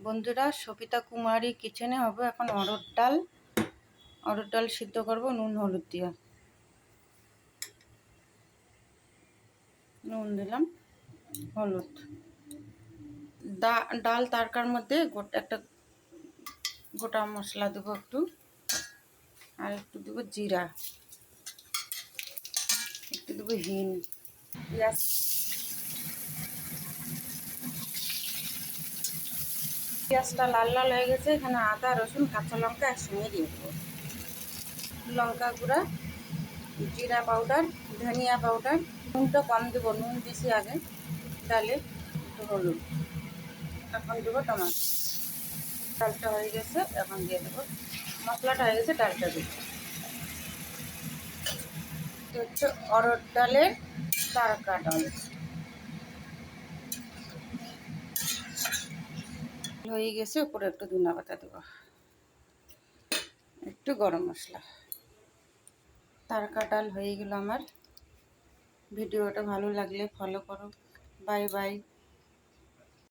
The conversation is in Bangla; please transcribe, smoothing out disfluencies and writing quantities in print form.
বন্ধুরা, সবিতা কুমারী কিচেনে হবে এখন অরহর ডাল সিদ্ধ করব নুন হলুদ দিয়ে। নুন দিলাম, হলুদ, ডাল তারকার মধ্যে একটা গোটা মশলা দেবো একটু, আর একটু দেবো জিরা, একটু দেবো হিং, পেঁয়াজটা লাল লাল হয়ে গেছে। এখানে আদা রসুন কাঁচা লঙ্কা একসঙ্গে দিয়ে দেবো। লঙ্কা গুঁড়া, জিরা পাউডার, ধনিয়া পাউডার, নুনটা কম দেবো, নুন দিছি আগে ডালে, একটু হলুদ, এখন দেবো টমাটো। ডালটা হয়ে গেছে, এখন দিয়ে দেবো, মশলাটা হয়ে গেছে, ডালটা দেবো। হচ্ছে অরহর ডালের তারকা ডাল হয়ে গেছে। উপরে একটু ধনিয়া পাতা দেবো, একটু গরম মশলা। তারকা ডাল হয়ে গেল আমার। ভিডিওটা ভালো লাগলে ফলো করো। Bye bye.